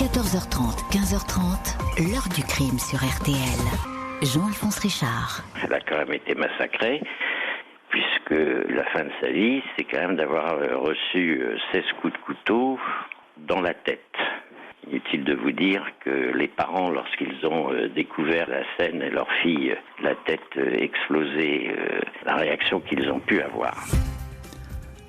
14h30, 15h30, l'heure du crime sur RTL. Jean-Alphonse Richard. Elle a quand même été massacrée, puisque la fin de sa vie, c'est quand même d'avoir reçu 16 coups de couteau dans la tête. Inutile de vous dire que les parents, lorsqu'ils ont découvert la scène et leur fille, la tête explosée, la réaction qu'ils ont pu avoir.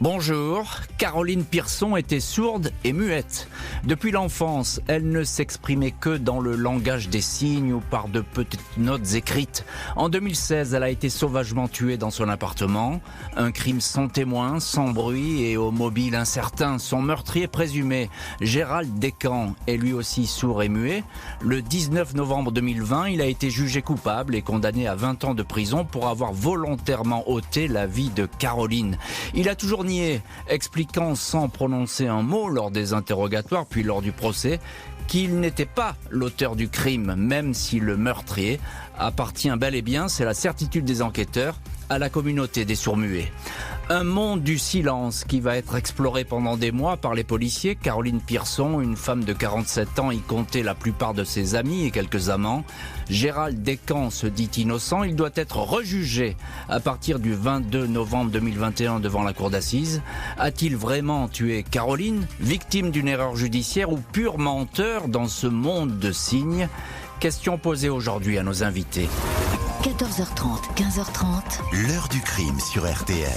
Bonjour, Caroline Pierson était sourde et muette. Depuis l'enfance, elle ne s'exprimait que dans le langage des signes ou par de petites notes écrites. En 2016, elle a été sauvagement tuée dans son appartement. Un crime sans témoin, sans bruit et au mobile incertain. Son meurtrier présumé, Gérald Descamps, est lui aussi sourd et muet. Le 19 novembre 2020, il a été jugé coupable et condamné à 20 ans de prison pour avoir volontairement ôté la vie de Caroline. Il a toujours expliquant sans prononcer un mot lors des interrogatoires puis lors du procès qu'il n'était pas l'auteur du crime, même si le meurtrier appartient bel et bien, c'est la certitude des enquêteurs, à la communauté des sourds-muets. Un monde du silence qui va être exploré pendant des mois par les policiers. Caroline Pierson, une femme de 47 ans, y comptait la plupart de ses amis et quelques amants. Gérald Descamps se dit innocent. Il doit être rejugé à partir du 22 novembre 2021 devant la cour d'assises. A-t-il vraiment tué Caroline, victime d'une erreur judiciaire ou pur menteur dans ce monde de signes? Question posée aujourd'hui à nos invités. 14h30, 15h30. L'heure du crime sur RTL.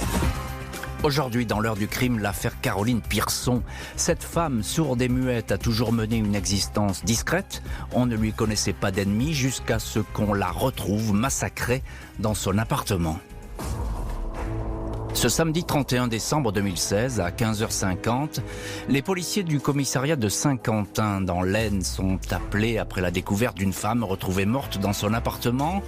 Aujourd'hui, dans l'heure du crime, l'affaire Caroline Pierson. Cette femme sourde et muette a toujours mené une existence discrète. On ne lui connaissait pas d'ennemis jusqu'à ce qu'on la retrouve massacrée dans son appartement. Ce samedi 31 décembre 2016, à 15h50, les policiers du commissariat de Saint-Quentin, dans l'Aisne, sont appelés après la découverte d'une femme retrouvée morte dans son appartement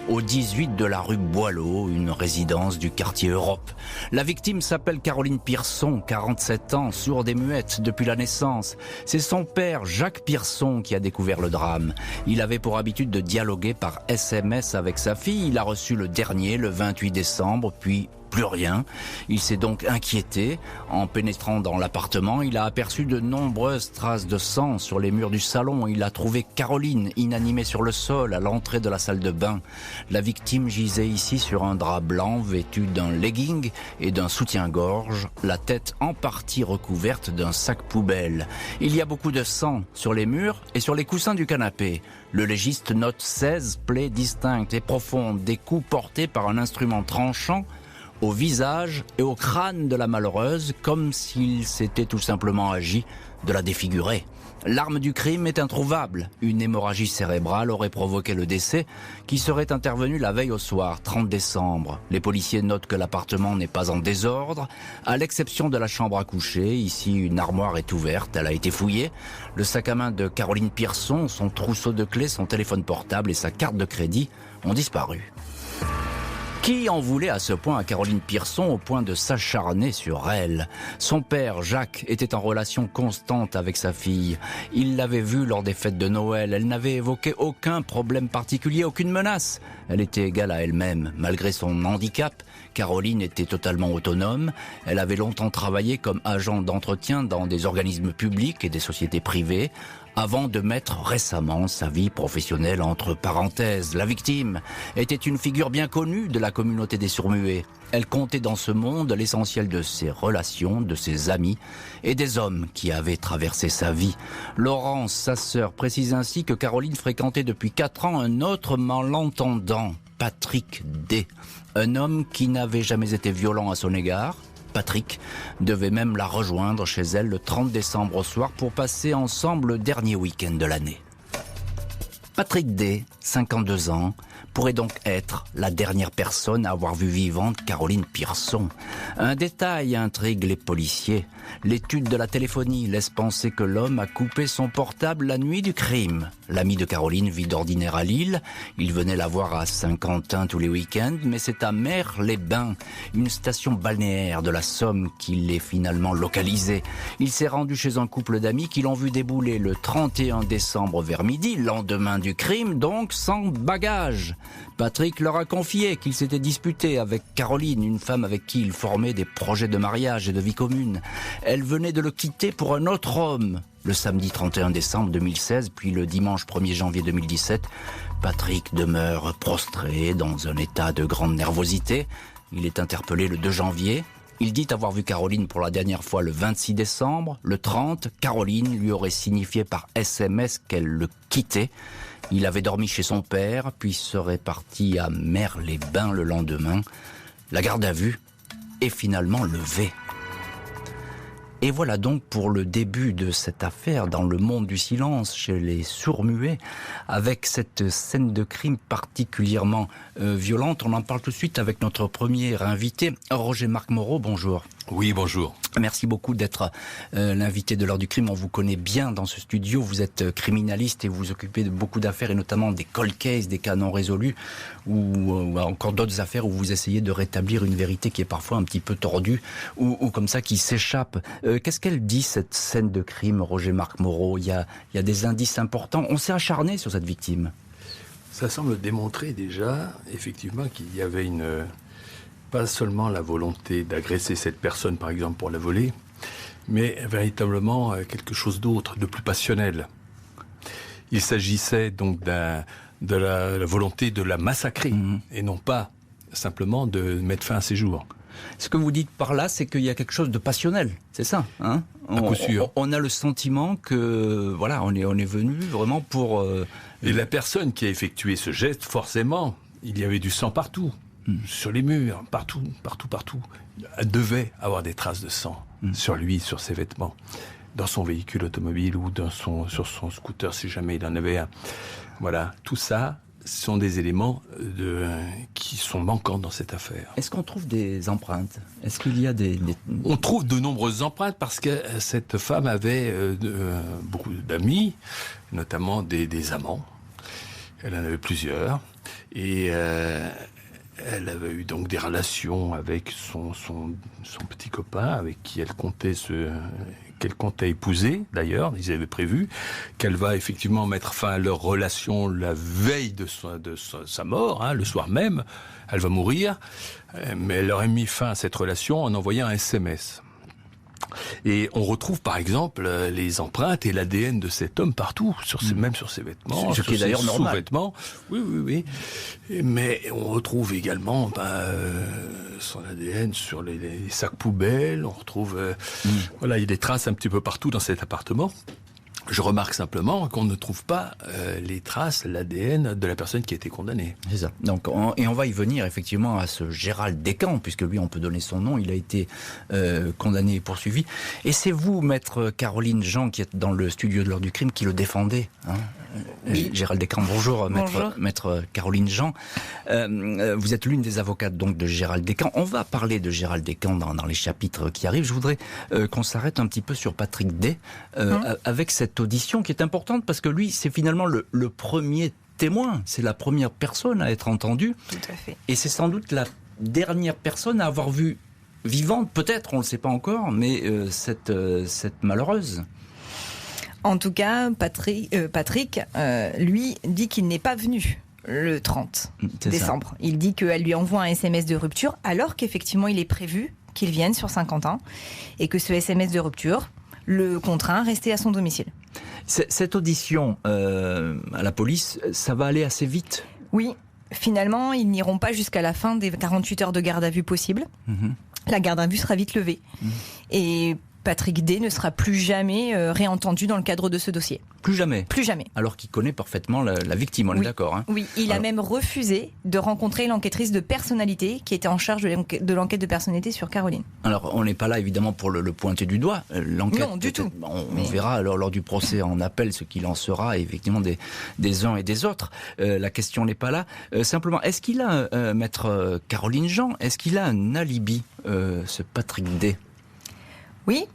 au 18 de la rue Boileau, une résidence du quartier Europe. La victime s'appelle Caroline Pierson, 47 ans, sourde et muette depuis la naissance. C'est son père, Jacques Pierson, qui a découvert le drame. Il avait pour habitude de dialoguer par SMS avec sa fille. Il a reçu le dernier, le 28 décembre, puis plus rien. Il s'est donc inquiété. En pénétrant dans l'appartement, il a aperçu de nombreuses traces de sang sur les murs du salon. Il a trouvé Caroline inanimée sur le sol à l'entrée de la salle de bain. La victime gisait ici sur un drap blanc vêtu d'un legging et d'un soutien-gorge, la tête en partie recouverte d'un sac poubelle. Il y a beaucoup de sang sur les murs et sur les coussins du canapé. Le légiste note 16 plaies distinctes et profondes, des coups portés par un instrument tranchant au visage et au crâne de la malheureuse, comme s'il s'était tout simplement agi de la défigurer. L'arme du crime est introuvable. Une hémorragie cérébrale aurait provoqué le décès, qui serait intervenu la veille au soir, 30 décembre. Les policiers notent que l'appartement n'est pas en désordre, à l'exception de la chambre à coucher. Ici, une armoire est ouverte, elle a été fouillée. Le sac à main de Caroline Pierson, son trousseau de clés, son téléphone portable et sa carte de crédit ont disparu. Qui en voulait à ce point à Caroline Pierson au point de s'acharner sur elle? Son père, Jacques, était en relation constante avec sa fille. Il l'avait vue lors des fêtes de Noël. Elle n'avait évoqué aucun problème particulier, aucune menace. Elle était égale à elle-même. Malgré son handicap, Caroline était totalement autonome. Elle avait longtemps travaillé comme agent d'entretien dans des organismes publics et des sociétés privées, avant de mettre récemment sa vie professionnelle entre parenthèses. La victime était une figure bien connue de la communauté des sourds-muets. Elle comptait dans ce monde l'essentiel de ses relations, de ses amis et des hommes qui avaient traversé sa vie. Laurence, sa sœur, précise ainsi que Caroline fréquentait depuis 4 ans un autre malentendant, Patrick D. Un homme qui n'avait jamais été violent à son égard. Patrick devait même la rejoindre chez elle le 30 décembre au soir pour passer ensemble le dernier week-end de l'année. Patrick D, 52 ans, pourrait donc être la dernière personne à avoir vu vivante Caroline Pierson. Un détail intrigue les policiers. L'étude de la téléphonie laisse penser que l'homme a coupé son portable la nuit du crime. L'ami de Caroline vit d'ordinaire à Lille. Il venait la voir à Saint-Quentin tous les week-ends, mais c'est à Mer-les-Bains, une station balnéaire de la Somme, qu'il est finalement localisé. Il s'est rendu chez un couple d'amis qui l'ont vu débouler le 31 décembre vers midi, lendemain du crime, donc sans bagage. Patrick leur a confié qu'il s'était disputé avec Caroline, une femme avec qui il formait des projets de mariage et de vie commune. Elle venait de le quitter pour un autre homme. Le samedi 31 décembre 2016, puis le dimanche 1er janvier 2017, Patrick demeure prostré dans un état de grande nervosité. Il est interpellé le 2 janvier. Il dit avoir vu Caroline pour la dernière fois le 26 décembre. Le 30, Caroline lui aurait signifié par SMS qu'elle le quittait. Il avait dormi chez son père, puis serait parti à Mer-les-Bains le lendemain. La garde à vue est finalement levée. Et voilà donc pour le début de cette affaire dans le monde du silence, chez les sourds-muets, avec cette scène de crime particulièrement violente. On en parle tout de suite avec notre premier invité, Roger-Marc Moreau. Bonjour. Oui, bonjour. Merci beaucoup d'être l'invité de l'heure du crime. On vous connaît bien dans ce studio. Vous êtes criminaliste et vous vous occupez de beaucoup d'affaires, et notamment des cold cases, des cas non résolus, ou encore d'autres affaires où vous essayez de rétablir une vérité qui est parfois un petit peu tordue, ou comme ça qui s'échappe. Qu'est-ce qu'elle dit, cette scène de crime, Roger-Marc Moreau ? Il y a des indices importants. On s'est acharné sur cette victime. Ça semble démontrer déjà, effectivement, qu'il y avait pas seulement la volonté d'agresser cette personne, par exemple, pour la voler, mais véritablement quelque chose d'autre, de plus passionnel. Il s'agissait donc de la volonté de la massacrer, et non pas simplement de mettre fin à ses jours. Ce que vous dites par là, c'est qu'il y a quelque chose de passionnel, c'est ça, hein ? À coup sûr. On a le sentiment que, voilà, on est venu vraiment pour... Et la personne qui a effectué ce geste, forcément, il y avait du sang partout. Sur les murs, partout. Elle devait avoir des traces de sang sur lui, sur ses vêtements, dans son véhicule automobile ou sur son scooter si jamais il en avait un. Voilà, tout ça sont des éléments qui sont manquants dans cette affaire. Est-ce qu'on trouve des empreintes ? Est-ce qu'il y a On trouve de nombreuses empreintes parce que cette femme avait beaucoup d'amis, notamment des amants. Elle en avait plusieurs et elle avait eu donc des relations avec son petit copain, avec qui elle qu'elle comptait épouser, d'ailleurs. Ils avaient prévu qu'elle va effectivement mettre fin à leur relation la veille de sa mort, le soir même. Elle va mourir, mais elle aurait mis fin à cette relation en envoyant un SMS. Et on retrouve par exemple les empreintes et l'ADN de cet homme partout, même sur ses vêtements, ce qui est d'ailleurs normal. Sous-vêtements. Oui. Mais on retrouve également son ADN sur les sacs poubelles. On retrouve, il y a des traces un petit peu partout dans cet appartement. Je remarque simplement qu'on ne trouve pas les traces, l'ADN de la personne qui a été condamnée. C'est ça. Donc, on va y venir effectivement à ce Gérald Descamps, puisque lui, on peut donner son nom. Il a été condamné et poursuivi. Et c'est vous, maître Caroline Jean, qui êtes dans le studio de l'heure du crime, qui le défendez. Oui. Gérald Descamps, bonjour. Maître Caroline Jean. Vous êtes l'une des avocates donc de Gérald Descamps. On va parler de Gérald Descamps dans les chapitres qui arrivent. Je voudrais qu'on s'arrête un petit peu sur Patrick D. Avec cette audition qui est importante parce que lui, c'est finalement le premier témoin. C'est la première personne à être entendue. Tout à fait. Et c'est sans doute la dernière personne à avoir vu vivante, peut-être, on ne le sait pas encore, mais cette malheureuse. En tout cas, Patrick, lui, dit qu'il n'est pas venu le 30 décembre. Ça. Il dit qu'elle lui envoie un SMS de rupture, alors qu'effectivement, il est prévu qu'il vienne sur Saint-Quentin, et que ce SMS de rupture le contraint à rester à son domicile. Cette audition à la police, ça va aller assez vite ? Oui, finalement, ils n'iront pas jusqu'à la fin des 48 heures de garde à vue possible. La garde à vue sera vite levée. Et Patrick D ne sera plus jamais réentendu dans le cadre de ce dossier. Plus jamais ? Plus jamais. Alors qu'il connaît parfaitement la victime, on est d'accord, hein ? Oui, il a même refusé de rencontrer l'enquêtrice de personnalité qui était en charge de l'enquête de personnalité sur Caroline. Alors, on n'est pas là évidemment pour le pointer du doigt. L'enquête, non, du tout. On verra lors du procès en appel ce qu'il en sera, effectivement, des uns et des autres. La question n'est pas là. Simplement, est-ce qu'il a, maître Caroline Jean, est-ce qu'il a un alibi, ce Patrick D ? Oui.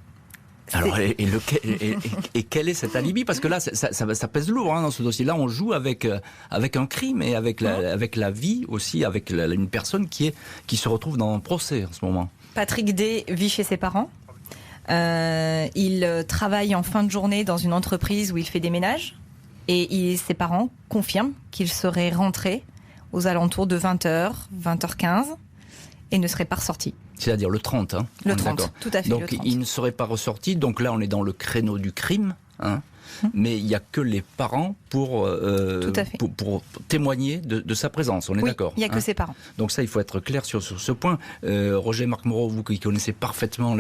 Alors, et quel est cet alibi ? Parce que là, ça pèse lourd dans ce dossier. Là, on joue avec un crime et avec la vie aussi, avec une personne qui se retrouve dans un procès en ce moment. Patrick D vit chez ses parents. Il travaille en fin de journée dans une entreprise où il fait des ménages. Et ses parents confirment qu'il serait rentré aux alentours de 20h, 20h15 et ne serait pas ressorti. C'est-à-dire le 30, hein ? Le 30, tout à fait. Donc il ne serait pas ressorti, donc là on est dans le créneau du crime, hein, mais il n'y a que les parents pour témoigner de sa présence, on est d'accord. Il n'y a que ses parents. Donc ça, il faut être clair sur ce point. Roger Marc Moreau, vous qui connaissez parfaitement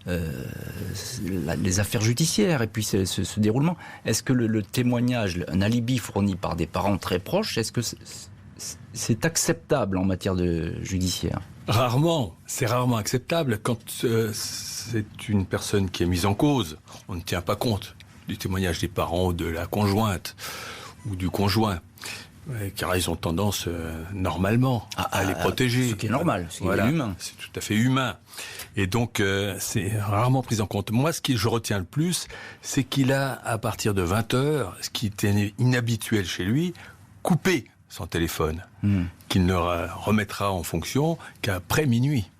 les affaires judiciaires et puis ce déroulement, est-ce que le témoignage, un alibi fourni par des parents très proches, est-ce que c'est acceptable en matière judiciaire ? Rarement, c'est rarement acceptable. Quand c'est une personne qui est mise en cause, on ne tient pas compte du témoignage des parents, de la conjointe ou du conjoint, car ils ont tendance normalement à les protéger. Ce qui est normal, c'est humain. C'est tout à fait humain. Et donc, c'est rarement pris en compte. Moi, ce que je retiens le plus, c'est qu'il a, à partir de 20h, ce qui était inhabituel chez lui, coupé son téléphone, qu'il ne remettra en fonction qu'après minuit.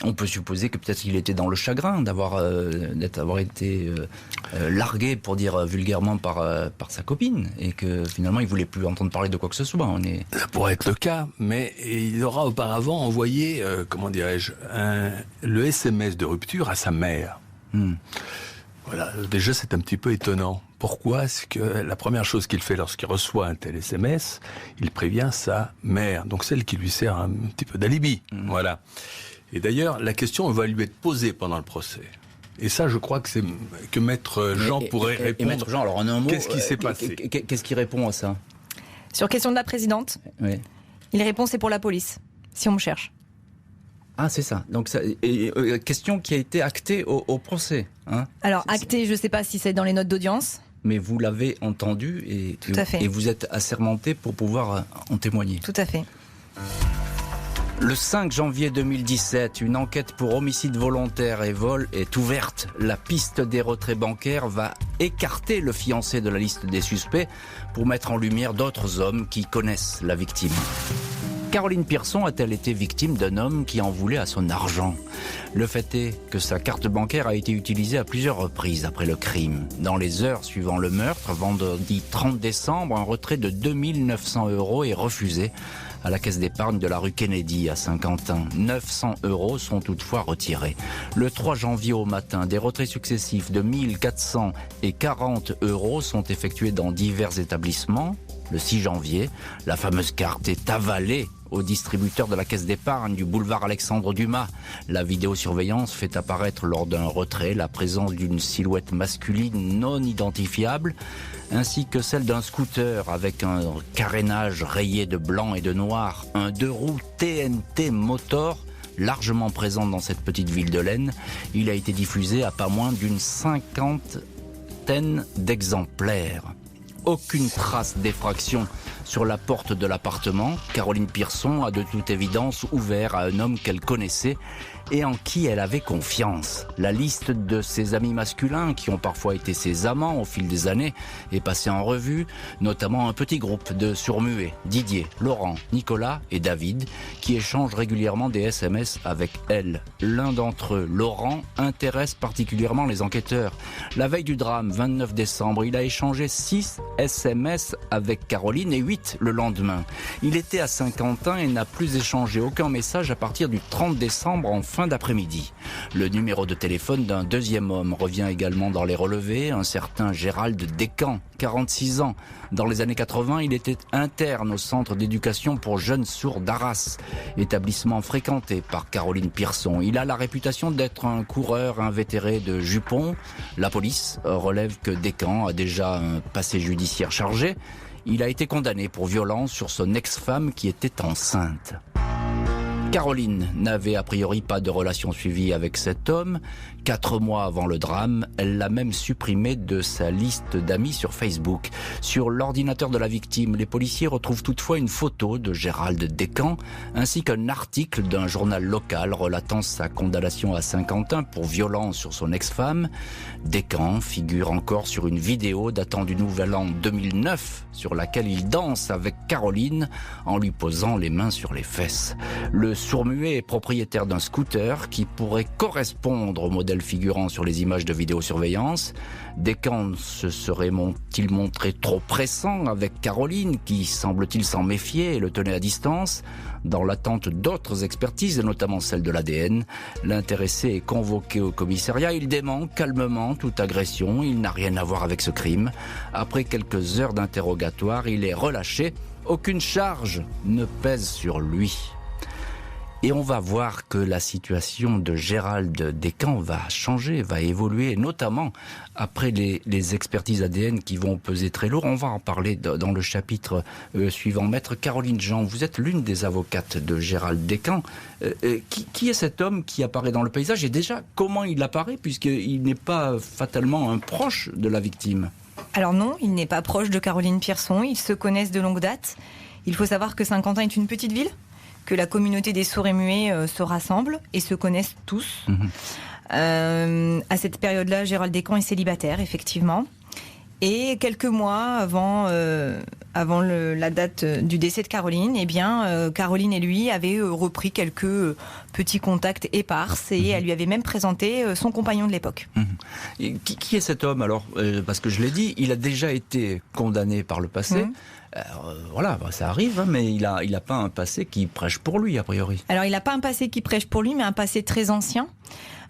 On peut supposer que peut-être il était dans le chagrin d'avoir été largué, pour dire vulgairement, par sa copine, et que finalement il voulait plus entendre parler de quoi que ce soit. Ça pourrait être le cas, mais il aura auparavant envoyé, le SMS de rupture à sa mère. Voilà, déjà c'est un petit peu étonnant. Pourquoi est-ce que la première chose qu'il fait lorsqu'il reçoit un tel SMS, il prévient sa mère, donc celle qui lui sert un petit peu d'alibi. Voilà. Et d'ailleurs, la question va lui être posée pendant le procès. Et ça, je crois que Maître Jean pourrait répondre. Et Maître Jean, alors en un mot, qu'est-ce qui s'est passé ? Qu'est-ce qui répond à ça ? Sur question de la présidente, il répond c'est pour la police, si on me cherche. Ah, c'est ça. Donc, question qui a été actée au procès. Hein ? Alors, actée, je ne sais pas si c'est dans les notes d'audience. Mais vous l'avez entendu Tout à fait. Et vous êtes assermenté pour pouvoir en témoigner. Tout à fait. Le 5 janvier 2017, une enquête pour homicide volontaire et vol est ouverte. La piste des retraits bancaires va écarter le fiancé de la liste des suspects pour mettre en lumière d'autres hommes qui connaissent la victime. Caroline Pierson a-t-elle été victime d'un homme qui en voulait à son argent ? Le fait est que sa carte bancaire a été utilisée à plusieurs reprises après le crime. Dans les heures suivant le meurtre, vendredi 30 décembre, un retrait de 2 900 € est refusé à la caisse d'épargne de la rue Kennedy à Saint-Quentin. 900 € sont toutefois retirés. Le 3 janvier au matin, des retraits successifs de 1 400 et 40 € sont effectués dans divers établissements. Le 6 janvier, la fameuse carte est avalée au distributeur de la caisse d'épargne du boulevard Alexandre Dumas. La vidéosurveillance fait apparaître lors d'un retrait la présence d'une silhouette masculine non identifiable, ainsi que celle d'un scooter avec un carénage rayé de blanc et de noir, un 2 roues TNT Motor largement présent dans cette petite ville de l'Aisne. Il a été diffusé à pas moins d'une 50aine d'exemplaires. Aucune trace d'effraction sur la porte de l'appartement. Caroline Pierson a de toute évidence ouvert à un homme qu'elle connaissait et en qui elle avait confiance. La liste de ses amis masculins, qui ont parfois été ses amants au fil des années, est passée en revue, notamment un petit groupe de surmuets, Didier, Laurent, Nicolas et David, qui échangent régulièrement des SMS avec elle. L'un d'entre eux, Laurent, intéresse particulièrement les enquêteurs. La veille du drame, 29 décembre, il a échangé 6 SMS avec Caroline et 8 le lendemain. Il était à Saint-Quentin et n'a plus échangé aucun message à partir du 30 décembre en fin d'après-midi. Le numéro de téléphone d'un deuxième homme revient également dans les relevés, un certain Gérald Descamps, 46 ans. Dans les années 80, il était interne au centre d'éducation pour jeunes sourds d'Arras, établissement fréquenté par Caroline Pierson. Il a la réputation d'être un coureur invétéré de jupons. La police relève que Descamps a déjà un passé judiciaire chargé. Il a été condamné pour violence sur son ex-femme qui était enceinte. Caroline n'avait a priori pas de relation suivie avec cet homme. 4 mois avant le drame, elle l'a même supprimé de sa liste d'amis sur Facebook. Sur l'ordinateur de la victime, les policiers retrouvent toutefois une photo de Gérald Descamps, ainsi qu'un article d'un journal local relatant sa condamnation à Saint-Quentin pour violence sur son ex-femme. Descamps figure encore sur une vidéo datant du Nouvel An 2009, sur laquelle il danse avec Caroline en lui posant les mains sur les fesses. Le sourd-muet est propriétaire d'un scooter qui pourrait correspondre au modèle figurant sur les images de vidéosurveillance. Descamps se serait-il montré trop pressant avec Caroline, qui semble-t-il s'en méfier et le tenait à distance. Dans l'attente d'autres expertises, notamment celle de l'ADN, l'intéressé est convoqué au commissariat. Il dément calmement toute agression. Il n'a rien à voir avec ce crime. Après quelques heures d'interrogatoire, il est relâché. Aucune charge ne pèse sur lui. Et on va voir que la situation de Gérald Descamps va changer, va évoluer, notamment après les expertises ADN qui vont peser très lourd. On va en parler dans le chapitre suivant. Maître Caroline Jean, vous êtes l'une des avocates de Gérald Descamps. Qui est cet homme qui apparaît dans le paysage et déjà, comment il apparaît, puisqu'il n'est pas fatalement un proche de la victime? Alors non, il n'est pas proche de Caroline Pierson, ils se connaissent de longue date. Il faut savoir que Saint-Quentin est une petite ville, que la communauté des sourds et muets se rassemble et se connaissent tous. À cette période-là, Gérald Descamps est célibataire, effectivement. Et quelques mois avant la date du décès de Caroline, Caroline et lui avaient repris quelques petits contacts éparses et elle lui avait même présenté son compagnon de l'époque. Et qui est cet homme alors? Parce que je l'ai dit, il a déjà été condamné par le passé. Voilà, ça arrive, mais il a pas un passé qui prêche pour lui, a priori. Alors, il n'a pas un passé qui prêche pour lui, mais un passé très ancien.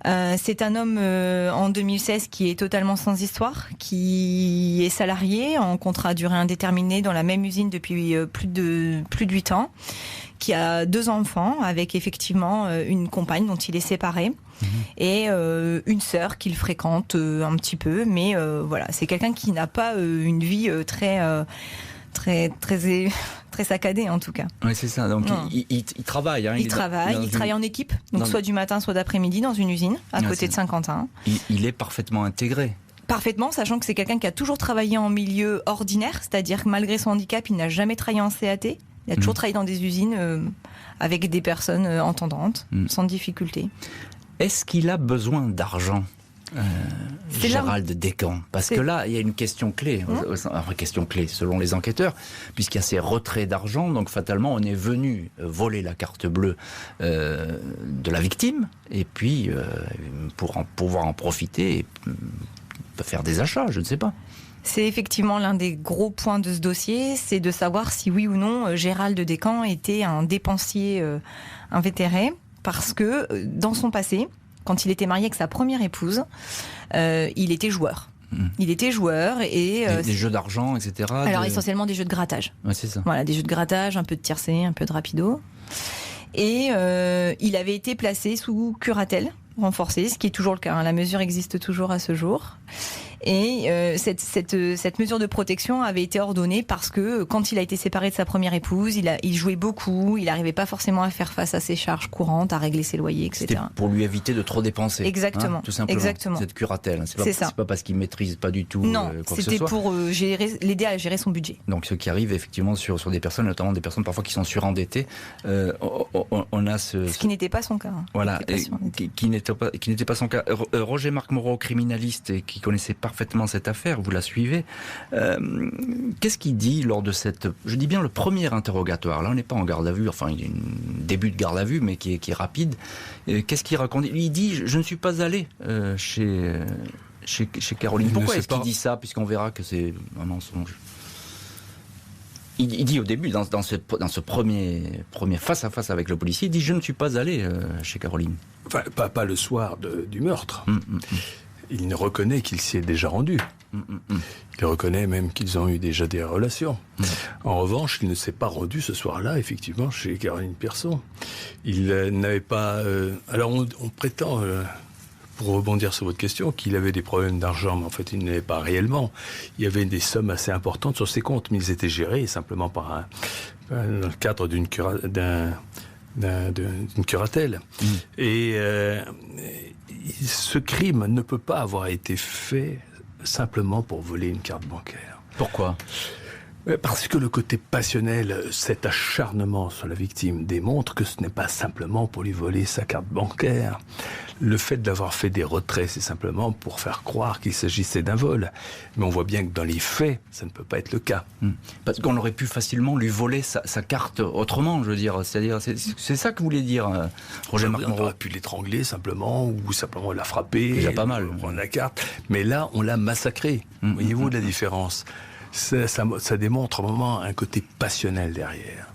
C'est un homme en 2016 qui est totalement sans histoire, qui est salarié en contrat à durée indéterminée dans la même usine depuis plus de 8 ans, qui a 2 enfants avec effectivement une compagne dont il est séparé et une sœur qu'il fréquente un petit peu, mais voilà, c'est quelqu'un qui n'a pas une vie très saccadé en tout cas. Oui, c'est ça. Donc il travaille. Il travaille en équipe, donc soit du matin, soit d'après-midi dans une usine à côté de Saint-Quentin. Il est parfaitement intégré. Parfaitement, sachant que c'est quelqu'un qui a toujours travaillé en milieu ordinaire, c'est-à-dire que malgré son handicap, il n'a jamais travaillé en CAT. Il a toujours travaillé dans des usines avec des personnes entendantes, sans difficulté. Est-ce qu'il a besoin d'argent, Gérald Descamps? Parce que là, il y a une question clé, question clé selon les enquêteurs, puisqu'il y a ces retraits d'argent, donc fatalement on est venu voler la carte bleue de la victime, et puis pour pouvoir en profiter et faire des achats, je ne sais pas. C'est effectivement l'un des gros points de ce dossier, c'est de savoir si oui ou non Gérald Descamps était un dépensier invétéré, parce que dans son passé, quand il était marié avec sa première épouse, il était joueur. Il était joueur et... des jeux d'argent, etc. Alors essentiellement des jeux de grattage. Ouais, c'est ça. Voilà, des jeux de grattage, un peu de tiercé, un peu de rapido. Et il avait été placé sous curatelle renforcée, ce qui est toujours le cas. Hein. La mesure existe toujours à ce jour. Et cette mesure de protection avait été ordonnée parce que quand il a été séparé de sa première épouse, il jouait beaucoup, il n'arrivait pas forcément à faire face à ses charges courantes, à régler ses loyers, etc. C'était pour lui éviter de trop dépenser. Exactement. Hein, tout simplement. Exactement. Cette curatelle. C'est pas parce qu'il maîtrise pas du tout non, quoi que ce soit. C'était pour l'aider à gérer son budget. Donc ce qui arrive effectivement sur des personnes, notamment des personnes parfois qui sont surendettées, on a ce qui n'était pas son cas. Hein. Voilà, qui n'était pas son cas. Roger Marc Moreau, criminaliste et qui connaissait parfaitement cette affaire, vous la suivez. Qu'est-ce qu'il dit lors de je dis bien le premier interrogatoire, là on n'est pas en garde à vue, enfin il y a un début de garde à vue mais qui est rapide. Qu'est-ce qu'il raconte? Il dit je ne suis pas allé chez Caroline. Pourquoi est-ce qu'il dit ça, puisqu'on verra que c'est un mensonge? Il dit au début, dans ce premier face-à-face avec le policier, il dit je ne suis pas allé chez Caroline. Enfin, pas le soir du meurtre. Il reconnaît qu'il s'y est déjà rendu. Il reconnaît même qu'ils ont eu déjà des relations. En revanche, il ne s'est pas rendu ce soir-là, effectivement, chez Caroline Pierson. Il n'avait pas... alors on prétend, pour rebondir sur votre question, qu'il avait des problèmes d'argent, mais en fait il n'avait pas réellement. Il y avait des sommes assez importantes sur ses comptes, mais ils étaient gérés simplement dans le cadre d'une curatelle. Et ce crime ne peut pas avoir été fait simplement pour voler une carte bancaire. Pourquoi? Parce que le côté passionnel, cet acharnement sur la victime démontre que ce n'est pas simplement pour lui voler sa carte bancaire. Le fait d'avoir fait des retraits, c'est simplement pour faire croire qu'il s'agissait d'un vol. Mais on voit bien que dans les faits, ça ne peut pas être le cas. Parce qu'on aurait pu facilement lui voler sa carte autrement, je veux dire. C'est-à-dire, c'est ça que vous voulez dire, Roger Marc Moreau. On aurait pu l'étrangler simplement, ou simplement la frapper. Déjà pas mal. Prendre la carte. Mais là, on l'a massacré. Voyez-vous la différence ? Ça démontre vraiment un côté passionnel derrière.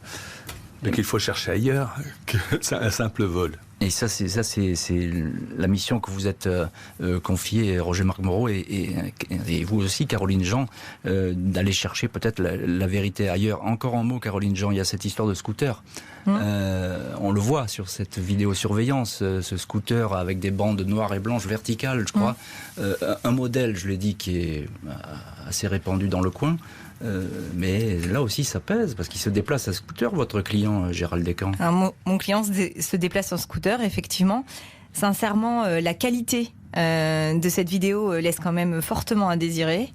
Donc il faut chercher ailleurs qu'un simple vol. Et ça, c'est la mission que vous êtes confiée, Roger Marc Moreau, et vous aussi, Caroline Jean, d'aller chercher peut-être la vérité ailleurs. Encore un mot, Caroline Jean, il y a cette histoire de scooter. On le voit sur cette vidéosurveillance, ce scooter avec des bandes noires et blanches verticales, je crois. Un modèle, je l'ai dit, qui est assez répandu dans le coin. Mais là aussi ça pèse parce qu'il se déplace à scooter, votre client Gérald Descamps. Mon client se déplace en scooter, effectivement. Sincèrement, la qualité de cette vidéo laisse quand même fortement à désirer.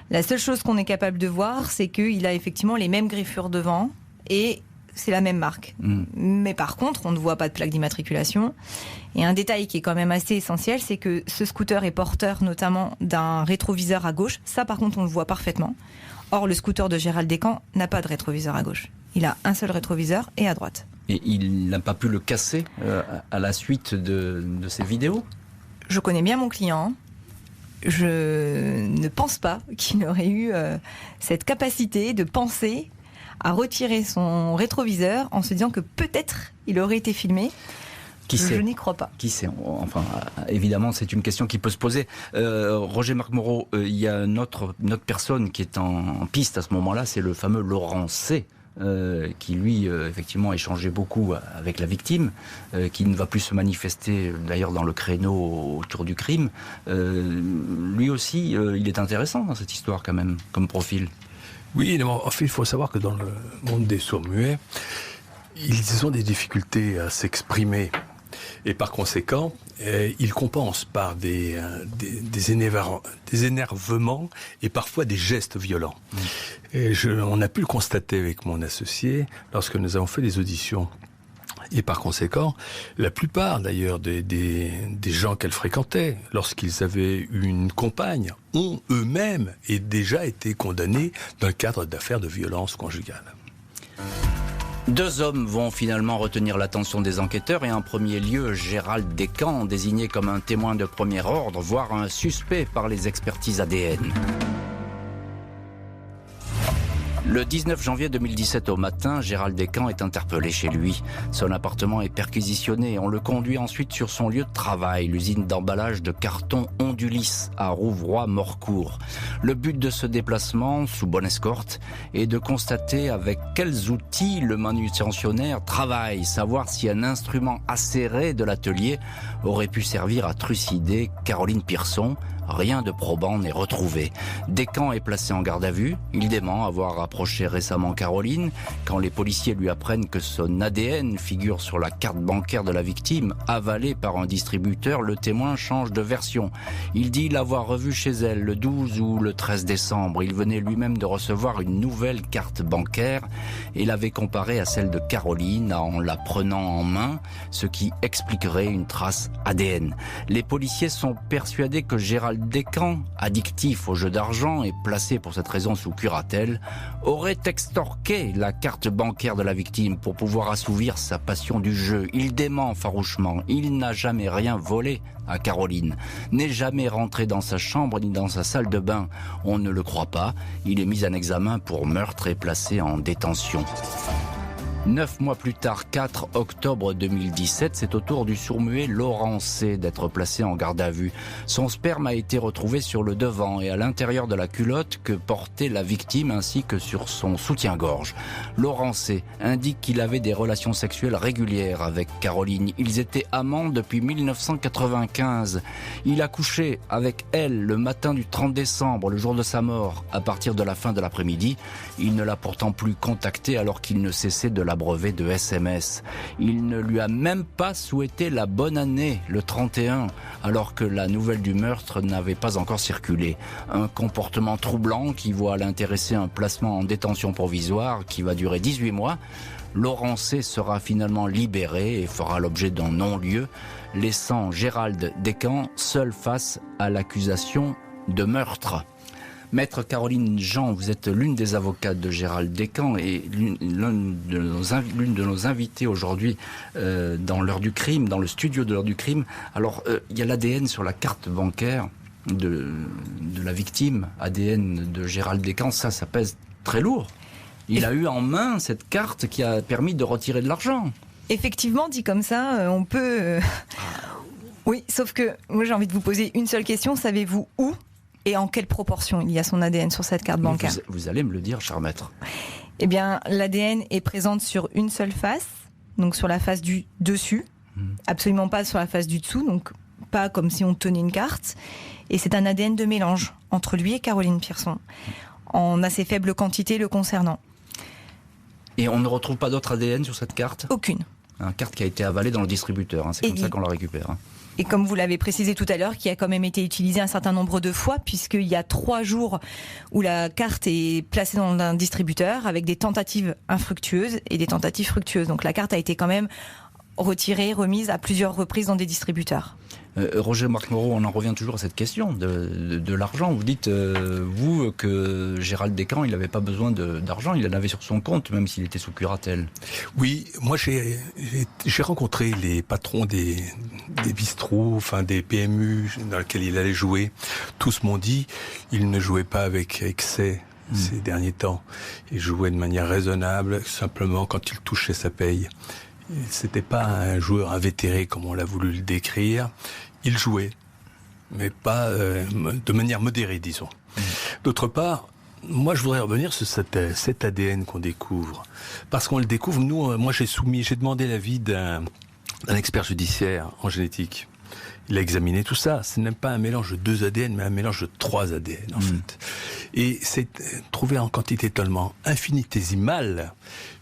La seule chose qu'on est capable de voir, c'est qu'il a effectivement les mêmes griffures devant et c'est la même marque. Mais par contre, on ne voit pas de plaque d'immatriculation. Et un détail qui est quand même assez essentiel, c'est que ce scooter est porteur notamment d'un rétroviseur à gauche. Ça, par contre, on le voit parfaitement. Or, le scooter de Gérald Descamps n'a pas de rétroviseur à gauche. Il a un seul rétroviseur et à droite. Et il n'a pas pu le casser à la suite de ces vidéos ? Je connais bien mon client. Je ne pense pas qu'il aurait eu cette capacité de penser à retirer son rétroviseur en se disant que peut-être il aurait été filmé. Qui sait ? Je n'y crois pas. Qui sait ? Enfin, évidemment, c'est une question qui peut se poser. Roger Marc Moreau, il y a une autre personne qui est en piste à ce moment-là, c'est le fameux Laurent C., qui lui, effectivement, a échangé beaucoup avec la victime, qui ne va plus se manifester, d'ailleurs, dans le créneau autour du crime. Lui aussi, il est intéressant dans cette histoire, quand même, comme profil. Oui, en fait, il faut savoir que dans le monde des sourds-muets, ils ont des difficultés à s'exprimer. Et par conséquent, ils compensent par des énervements et parfois des gestes violents. Et on a pu le constater avec mon associé lorsque nous avons fait des auditions. Et par conséquent, la plupart d'ailleurs des gens qu'elle fréquentait, lorsqu'ils avaient une compagne, ont eux-mêmes déjà été condamnés dans le cadre d'affaires de violence conjugale. 2 hommes vont finalement retenir l'attention des enquêteurs et en premier lieu Gérald Descamps, désigné comme un témoin de premier ordre, voire un suspect par les expertises ADN. Le 19 janvier 2017 au matin, Gérald Descamps est interpellé chez lui. Son appartement est perquisitionné et on le conduit ensuite sur son lieu de travail, l'usine d'emballage de carton Ondulis à Rouvroy-Morcourt. Le but de ce déplacement, sous bonne escorte, est de constater avec quels outils le manutentionnaire travaille, savoir si un instrument acéré de l'atelier aurait pu servir à trucider Caroline Pierson. Rien de probant n'est retrouvé. Descamps est placé en garde à vue. Il dément avoir approché récemment Caroline. Quand les policiers lui apprennent que son ADN figure sur la carte bancaire de la victime, avalée par un distributeur, le témoin change de version. Il dit l'avoir revue chez elle le 12 ou le 13 décembre. Il venait lui-même de recevoir une nouvelle carte bancaire et l'avait comparée à celle de Caroline en la prenant en main, ce qui expliquerait une trace ADN. Les policiers sont persuadés que Gérald Descamps, addictif au jeu d'argent et placé pour cette raison sous curatelle, aurait extorqué la carte bancaire de la victime pour pouvoir assouvir sa passion du jeu. Il dément farouchement. Il n'a jamais rien volé à Caroline, n'est jamais rentré dans sa chambre ni dans sa salle de bain. On ne le croit pas. Il est mis en examen pour meurtre et placé en détention. 9 mois plus tard, 4 octobre 2017, c'est au tour du sourd-muet Laurent C. d'être placé en garde à vue. Son sperme a été retrouvé sur le devant et à l'intérieur de la culotte que portait la victime ainsi que sur son soutien-gorge. Laurent C. indique qu'il avait des relations sexuelles régulières avec Caroline. Ils étaient amants depuis 1995. Il a couché avec elle le matin du 30 décembre, le jour de sa mort. À partir de la fin de l'après-midi, il ne l'a pourtant plus contactée alors qu'il ne cessait de la l'abreuver de SMS. Il ne lui a même pas souhaité la bonne année, le 31, alors que la nouvelle du meurtre n'avait pas encore circulé. Un comportement troublant qui voit l'intéressé un placement en détention provisoire qui va durer 18 mois. Laurent C. sera finalement libéré et fera l'objet d'un non-lieu, laissant Gérald Descamps seul face à l'accusation de meurtre. Maître Caroline Jean, vous êtes l'une des avocates de Gérald Descamps et l'une de nos invités aujourd'hui dans l'heure du crime, dans le studio de l'heure du crime. Alors, il y a l'ADN sur la carte bancaire de la victime, ADN de Gérald Descamps, ça pèse très lourd. Il a eu en main cette carte qui a permis de retirer de l'argent. Effectivement, dit comme ça, on peut... Oui, sauf que moi j'ai envie de vous poser une seule question. Savez-vous où et en quelle proportion il y a son ADN sur cette carte bancaire ? Vous allez me le dire, cher maître. Eh bien, l'ADN est présente sur une seule face, donc sur la face du dessus, absolument pas sur la face du dessous, donc pas comme si on tenait une carte. Et c'est un ADN de mélange entre lui et Caroline Pierson, en assez faible quantité le concernant. Et on ne retrouve pas d'autres ADN sur cette carte ? Aucune. Une carte qui a été avalée dans le distributeur, c'est comme ça qu'on la récupère. Et comme vous l'avez précisé tout à l'heure, qui a quand même été utilisée un certain nombre de fois, puisqu'il y a 3 jours où la carte est placée dans un distributeur avec des tentatives infructueuses et des tentatives fructueuses. Donc la carte a été quand même retirée, remise à plusieurs reprises dans des distributeurs. Roger Marc Moreau, on en revient toujours à cette question de l'argent. Vous dites, vous, que Gérald Descamps, il n'avait pas besoin d'argent, il en avait sur son compte, même s'il était sous curatelle. Oui, moi j'ai rencontré les patrons des bistrots, enfin des PMU dans lesquels il allait jouer. Tous m'ont dit, il ne jouait pas avec excès ces derniers temps. Il jouait de manière raisonnable, simplement quand il touchait sa paye. C'était pas un joueur invétéré comme on l'a voulu le décrire. Il jouait, mais pas de manière modérée, disons. D'autre part, moi je voudrais revenir sur cet ADN qu'on découvre. Parce qu'on le découvre, moi j'ai demandé l'avis d'un expert judiciaire en génétique. Il a examiné tout ça. Ce n'est pas un mélange de 2 ADN, mais un mélange de 3 ADN, en fait. Et c'est trouvé en quantité tellement infinitésimale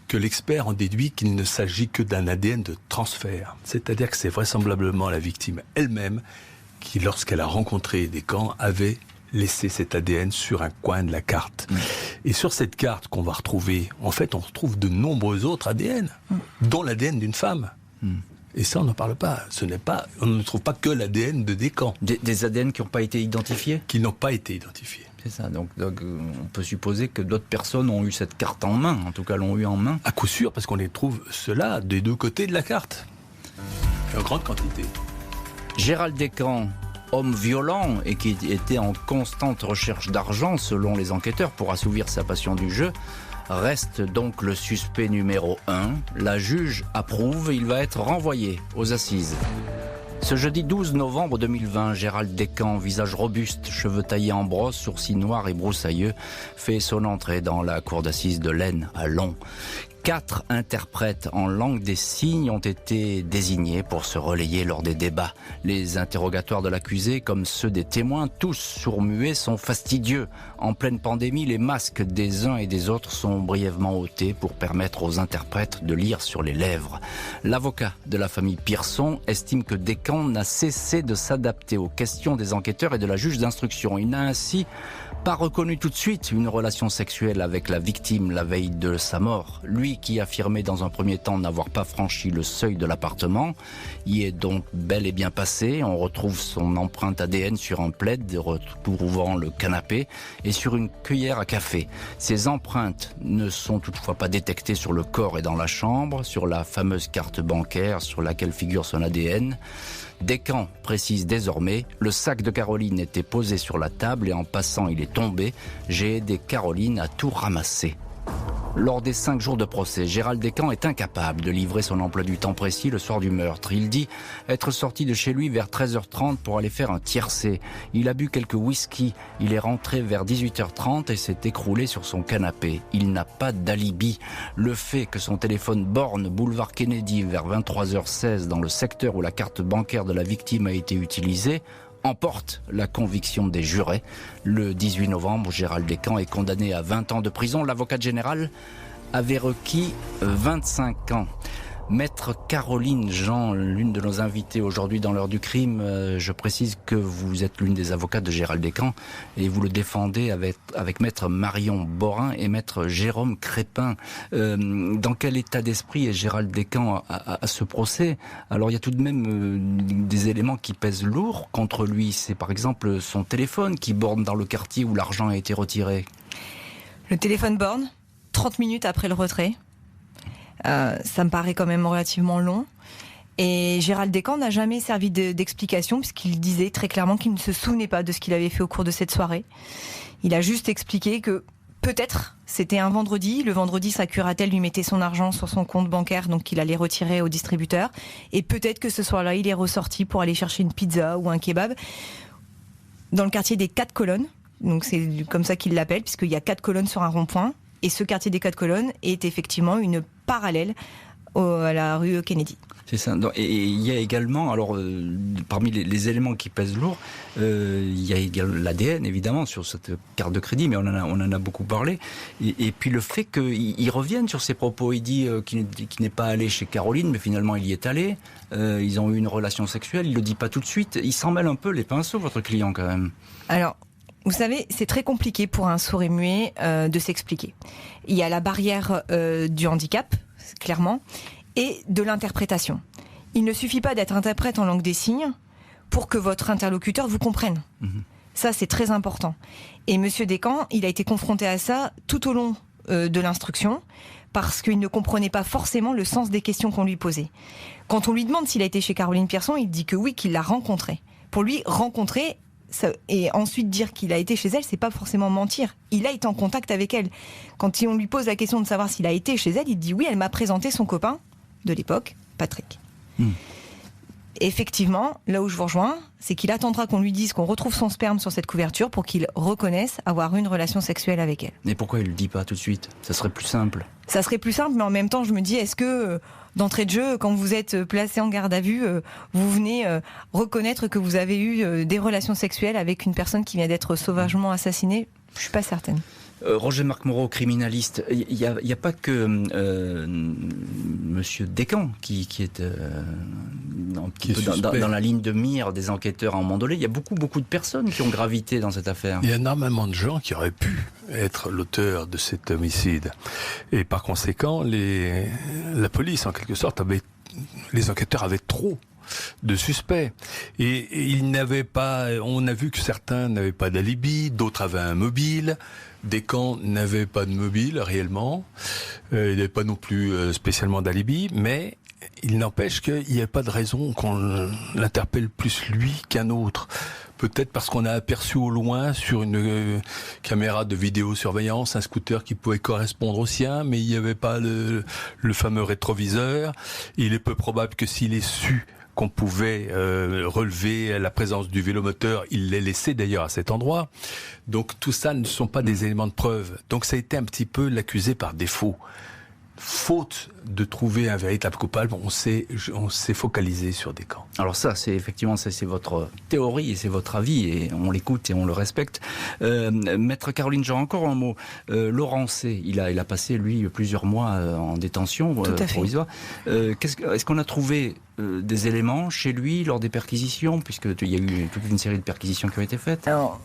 que l'expert en déduit qu'il ne s'agit que d'un ADN de transfert. C'est-à-dire que c'est vraisemblablement la victime elle-même qui, lorsqu'elle a rencontré Descamps, avait laissé cet ADN sur un coin de la carte. Et sur cette carte qu'on va retrouver, en fait, on retrouve de nombreux autres ADN, dont l'ADN d'une femme. Et ça, on n'en parle pas. On ne trouve pas que l'ADN de Descamps. Des ADN qui n'ont pas été identifiés ? Qui n'ont pas été identifiés. C'est ça, donc on peut supposer que d'autres personnes ont eu cette carte en main, en tout cas l'ont eu en main. À coup sûr, parce qu'on les trouve ceux-là des 2 côtés de la carte. En grande quantité. Gérald Descamps, homme violent et qui était en constante recherche d'argent selon les enquêteurs pour assouvir sa passion du jeu, reste donc le suspect numéro 1. La juge approuve, il va être renvoyé aux assises. Ce jeudi 12 novembre 2020, Gérald Descamps, visage robuste, cheveux taillés en brosse, sourcils noirs et broussailleux, fait son entrée dans la cour d'assises de l'Aisne à Long. 4 interprètes en langue des signes ont été désignés pour se relayer lors des débats. Les interrogatoires de l'accusé, comme ceux des témoins, tous sourds-muets, sont fastidieux. En pleine pandémie, les masques des uns et des autres sont brièvement ôtés pour permettre aux interprètes de lire sur les lèvres. L'avocat de la famille Pierson estime que Descamps n'a cessé de s'adapter aux questions des enquêteurs et de la juge d'instruction. Il n'a ainsi pas reconnu tout de suite une relation sexuelle avec la victime la veille de sa mort. Lui qui affirmait dans un premier temps n'avoir pas franchi le seuil de l'appartement, y est donc bel et bien passé. On retrouve son empreinte ADN sur un plaid retrouvant le canapé et sur une cuillère à café. Ces empreintes ne sont toutefois pas détectées sur le corps et dans la chambre, sur la fameuse carte bancaire sur laquelle figure son ADN. Descamps précise désormais, le sac de Caroline était posé sur la table et en passant il est tombé. J'ai aidé Caroline à tout ramasser. Lors des 5 jours de procès, Gérald Descamps est incapable de livrer son emploi du temps précis le soir du meurtre. Il dit être sorti de chez lui vers 13h30 pour aller faire un tiercé. Il a bu quelques whisky, il est rentré vers 18h30 et s'est écroulé sur son canapé. Il n'a pas d'alibi. Le fait que son téléphone borne boulevard Kennedy vers 23h16 dans le secteur où la carte bancaire de la victime a été utilisée emporte la conviction des jurés. Le 18 novembre, Gérald Descamps est condamné à 20 ans de prison. L'avocate générale avait requis 25 ans. Maître Caroline Jean, l'une de nos invitées aujourd'hui dans l'heure du crime, je précise que vous êtes l'une des avocates de Gérald Descamps et vous le défendez avec Maître Marion Borin et Maître Jérôme Crépin. Dans quel état d'esprit est Gérald Descamps à ce procès? Alors il y a tout de même des éléments qui pèsent lourd contre lui. C'est par exemple son téléphone qui borne dans le quartier où l'argent a été retiré. Le téléphone borne 30 minutes après le retrait. Ça me paraît quand même relativement long. Et Gérald Descamps n'a jamais servi d'explication puisqu'il disait très clairement qu'il ne se souvenait pas de ce qu'il avait fait au cours de cette soirée. Il a juste expliqué que peut-être c'était un vendredi. Le vendredi, sa curatelle lui mettait son argent sur son compte bancaire, donc il allait retirer au distributeur. Et peut-être que ce soir-là, il est ressorti pour aller chercher une pizza ou un kebab dans le quartier des 4 colonnes. Donc c'est comme ça qu'il l'appelle puisqu'il y a 4 colonnes sur un rond-point. Et ce quartier des 4 colonnes est effectivement une parallèle à la rue Kennedy. C'est ça. Et il y a également, alors parmi les éléments qui pèsent lourd, il y a également l'ADN évidemment sur cette carte de crédit, mais on en a beaucoup parlé. Et puis le fait qu'il revienne sur ses propos, il dit qu'il n'est pas allé chez Caroline, mais finalement il y est allé. Ils ont eu une relation sexuelle, il le dit pas tout de suite. Il s'en mêle un peu les pinceaux, votre client quand même. Alors. Vous savez, c'est très compliqué pour un sourd et muet de s'expliquer. Il y a la barrière du handicap, clairement, et de l'interprétation. Il ne suffit pas d'être interprète en langue des signes pour que votre interlocuteur vous comprenne. Ça, c'est très important. Et Monsieur Descamps, il a été confronté à ça tout au long de l'instruction, parce qu'il ne comprenait pas forcément le sens des questions qu'on lui posait. Quand on lui demande s'il a été chez Caroline Pierson, il dit que oui, qu'il l'a rencontrée. Pour lui, rencontrer... Et ensuite dire qu'il a été chez elle, c'est pas forcément mentir. Il a été en contact avec elle. Quand on lui pose la question de savoir s'il a été chez elle, il dit oui, elle m'a présenté son copain de l'époque, Patrick. Effectivement, là où je vous rejoins, c'est qu'il attendra qu'on lui dise qu'on retrouve son sperme sur cette couverture pour qu'il reconnaisse avoir eu une relation sexuelle avec elle. Mais pourquoi il le dit pas tout de suite? Ça serait plus simple. Ça serait plus simple, mais en même temps, je me dis, est-ce que d'entrée de jeu, quand vous êtes placé en garde à vue, vous venez reconnaître que vous avez eu des relations sexuelles avec une personne qui vient d'être sauvagement assassinée? Je suis pas certaine. Roger-Marc Moreau, criminaliste, il n'y a pas que Monsieur Descamps qui est un petit peu dans la ligne de mire des enquêteurs à un moment donné. Il y a beaucoup de personnes qui ont gravité dans cette affaire. Il y a énormément de gens qui auraient pu être l'auteur de cet homicide. Et par conséquent, la police, en quelque sorte, les enquêteurs avaient trop de suspects. Et ils n'avaient pas... On a vu que certains n'avaient pas d'alibi, d'autres avaient un mobile. Descamps n'avait pas de mobile réellement, il n'avait pas non plus spécialement d'alibi, mais il n'empêche qu'il n'y a pas de raison qu'on l'interpelle plus lui qu'un autre. Peut-être parce qu'on a aperçu au loin sur une caméra de vidéosurveillance un scooter qui pouvait correspondre au sien, mais il n'y avait pas le fameux rétroviseur. Il est peu probable que s'il est su qu'on pouvait relever la présence du vélomoteur, il l'ait laissé d'ailleurs à cet endroit. Donc tout ça ne sont pas des éléments de preuve. Donc ça a été un petit peu l'accusé par défaut. Faute de trouver un véritable coupable, on s'est focalisé sur Descamps. Alors ça, c'est votre théorie et c'est votre avis et on l'écoute et on le respecte. Maître Caroline Jean, encore un mot. Laurent C, il a passé lui plusieurs mois en détention provisoire. Est-ce qu'on a trouvé des éléments chez lui lors des perquisitions, puisqu'il y a eu toute une série de perquisitions qui ont été faites? Alors,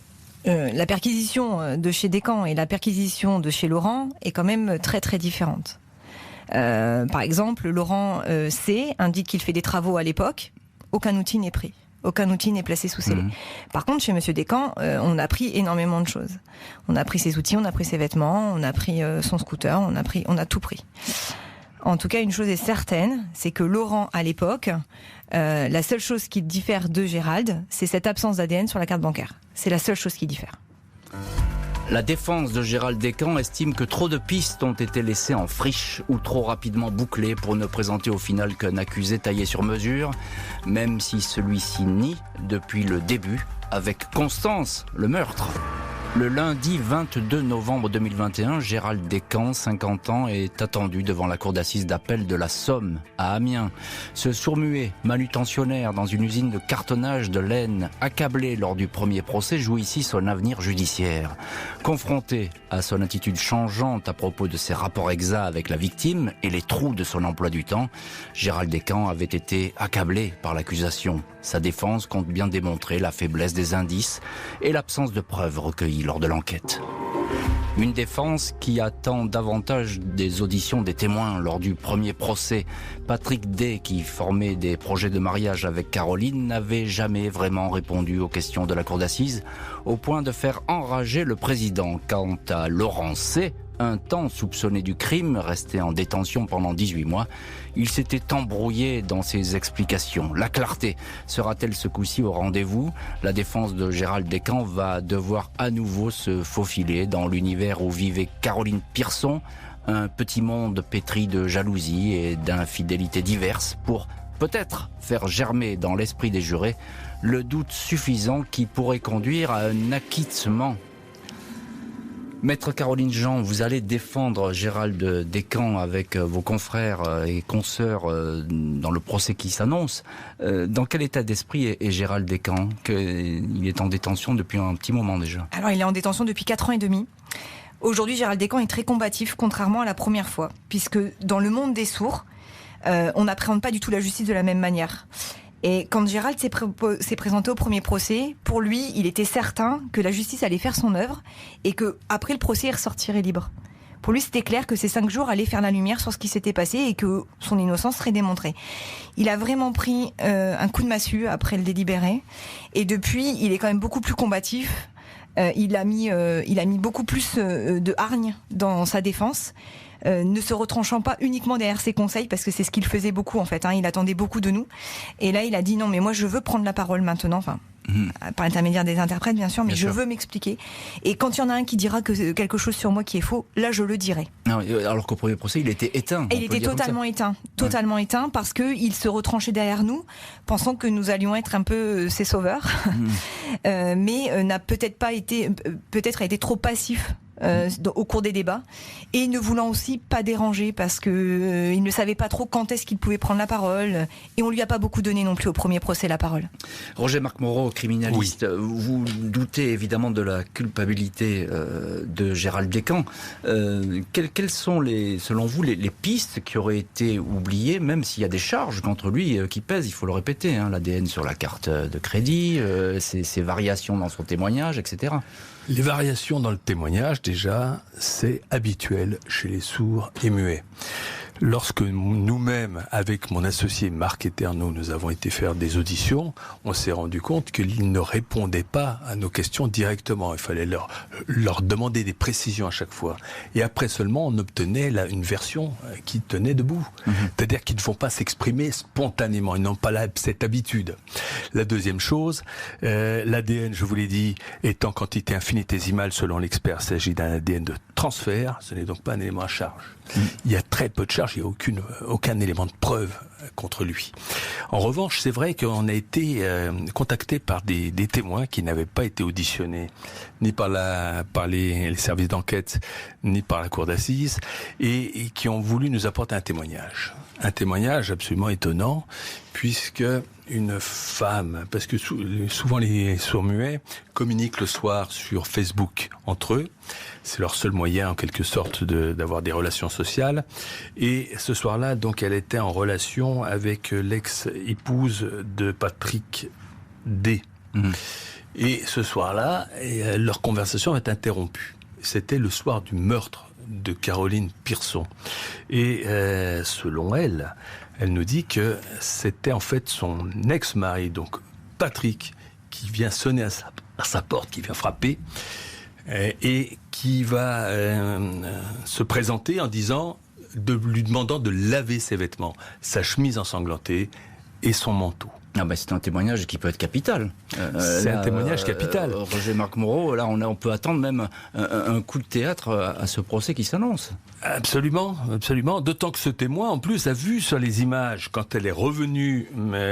la perquisition de chez Descamps et la perquisition de chez Laurent est quand même très très différente. Par exemple, Laurent C indique qu'il fait des travaux à l'époque. Aucun outil n'est pris. Aucun outil n'est placé sous scellé. Par contre, chez Monsieur Descamps, on a pris énormément de choses. On a pris ses outils, on a pris ses vêtements, on a pris son scooter, on a tout pris. En tout cas, une chose est certaine, c'est que Laurent, à l'époque, la seule chose qui diffère de Gérald, c'est cette absence d'ADN sur la carte bancaire. C'est la seule chose qui diffère. La défense de Gérald Descamps estime que trop de pistes ont été laissées en friche ou trop rapidement bouclées pour ne présenter au final qu'un accusé taillé sur mesure, même si celui-ci nie depuis le début avec constance le meurtre. Le lundi 22 novembre 2021, Gérald Descamps, 50 ans, est attendu devant la cour d'assises d'appel de la Somme, à Amiens. Ce sourd-muet manutentionnaire dans une usine de cartonnage de laine, accablé lors du premier procès, joue ici son avenir judiciaire. Confronté à son attitude changeante à propos de ses rapports exacts avec la victime et les trous de son emploi du temps, Gérald Descamps avait été accablé par l'accusation. Sa défense compte bien démontrer la faiblesse des indices et l'absence de preuves recueillies lors de l'enquête. Une défense qui attend davantage des auditions des témoins lors du premier procès. Patrick D, qui formait des projets de mariage avec Caroline, n'avait jamais vraiment répondu aux questions de la cour d'assises, au point de faire enrager le président. Quant à Laurent C, un temps soupçonné du crime, resté en détention pendant 18 mois, il s'était embrouillé dans ses explications. La clarté sera-t-elle ce coup-ci au rendez-vous ? La défense de Gérald Descamps va devoir à nouveau se faufiler dans l'univers où vivait Caroline Pierson, un petit monde pétri de jalousie et d'infidélités diverses pour peut-être faire germer dans l'esprit des jurés le doute suffisant qui pourrait conduire à un acquittement. Maître Caroline Jean, vous allez défendre Gérald Descamps avec vos confrères et consoeurs dans le procès qui s'annonce. Dans quel état d'esprit est Gérald Descamps ? Il est en détention depuis un petit moment déjà. Alors il est en détention depuis 4 ans et demi. Aujourd'hui, Gérald Descamps est très combatif, contrairement à la première fois, puisque dans le monde des sourds, on n'appréhende pas du tout la justice de la même manière. Et quand Gérald s'est présenté au premier procès, pour lui, il était certain que la justice allait faire son œuvre et que après le procès, il ressortirait libre. Pour lui, c'était clair que ces 5 jours allaient faire la lumière sur ce qui s'était passé et que son innocence serait démontrée. Il a vraiment pris un coup de massue après le délibéré. Et depuis, il est quand même beaucoup plus combatif. Il a mis beaucoup plus de hargne dans sa défense. Ne se retranchant pas uniquement derrière ses conseils, parce que c'est ce qu'il faisait beaucoup en fait, il attendait beaucoup de nous, et là il a dit non mais moi je veux prendre la parole maintenant, par l'intermédiaire des interprètes bien sûr, mais je veux m'expliquer, et quand il y en a un qui dira que quelque chose sur moi qui est faux, là je le dirai. Non, alors qu'au premier procès il était éteint. Et il était totalement éteint, parce qu'il se retranchait derrière nous, pensant que nous allions être un peu ses sauveurs, mais n'a peut-être a été trop passif au cours des débats, et ne voulant aussi pas déranger parce que il ne savait pas trop quand est-ce qu'il pouvait prendre la parole, et on lui a pas beaucoup donné non plus au premier procès la parole. Roger Marc Moreau, criminaliste, oui. Vous doutez évidemment de la culpabilité de Gérald Descamps. Quelles sont selon vous les pistes qui auraient été oubliées, même s'il y a des charges contre lui qui pèsent, il faut le répéter, l'ADN sur la carte de crédit, ses variations dans son témoignage, etc. Les variations dans le témoignage, déjà, c'est habituel chez les sourds et muets. Lorsque nous-mêmes, avec mon associé Marc Eterno, nous avons été faire des auditions, on s'est rendu compte qu'ils ne répondaient pas à nos questions directement. Il fallait leur demander des précisions à chaque fois. Et après seulement, on obtenait une version qui tenait debout. C'est-à-dire qu'ils ne vont pas s'exprimer spontanément. Ils n'ont pas cette habitude. La deuxième chose, l'ADN, je vous l'ai dit, étant quantité infinitésimale selon l'expert, il s'agit d'un ADN de transfert. Ce n'est donc pas un élément à charge. Il y a très peu de charges, il n'y a aucun élément de preuve contre lui. En revanche, c'est vrai qu'on a été contacté par des témoins qui n'avaient pas été auditionnés ni par les services d'enquête, ni par la cour d'assises, et qui ont voulu nous apporter un témoignage. Un témoignage absolument étonnant, puisque une femme, parce que souvent les sourds-muets communiquent le soir sur Facebook entre eux, c'est leur seul moyen en quelque sorte d'avoir des relations sociales, et ce soir-là, donc, elle était en relation avec l'ex-épouse de Patrick D. Et ce soir-là, leur conversation est interrompue. C'était le soir du meurtre de Caroline Pierson. Et selon elle nous dit que c'était en fait son ex-mari, donc Patrick, qui vient sonner à sa porte, qui vient frapper, et qui va se présenter en lui demandant de laver ses vêtements, sa chemise ensanglantée et son manteau. Ah ben c'est un témoignage qui peut être capital. C'est un témoignage capital. Roger-Marc Moreau, là on peut attendre même un coup de théâtre à ce procès qui s'annonce. Absolument, absolument. D'autant que ce témoin, en plus, a vu sur les images, quand elle est revenue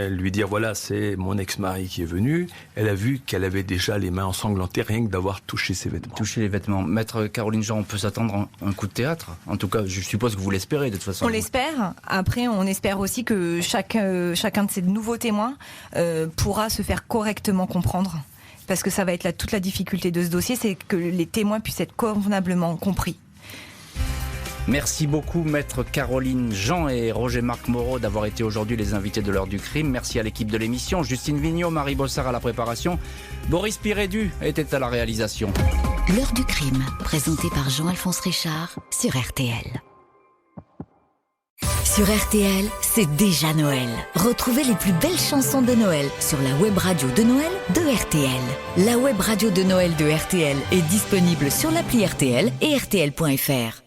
lui dire, voilà, c'est mon ex-mari qui est venu, elle a vu qu'elle avait déjà les mains ensanglantées, rien que d'avoir touché ses vêtements. Toucher les vêtements. Maître Caroline Jean, on peut s'attendre à un coup de théâtre ? En tout cas, je suppose que vous l'espérez de toute façon. On l'espère. Après, on espère aussi que chacun de ces nouveaux témoins pourra se faire correctement comprendre. Parce que ça va être toute la difficulté de ce dossier, c'est que les témoins puissent être convenablement compris. Merci beaucoup, Maître Caroline Jean et Roger-Marc Moreau d'avoir été aujourd'hui les invités de l'heure du crime. Merci à l'équipe de l'émission, Justine Vignot, Marie Bossard à la préparation, Boris Pirédu était à la réalisation. L'heure du crime, présentée par Jean-Alphonse Richard sur RTL. Sur RTL, c'est déjà Noël. Retrouvez les plus belles chansons de Noël sur la web radio de Noël de RTL. La web radio de Noël de RTL est disponible sur l'appli RTL et RTL.fr.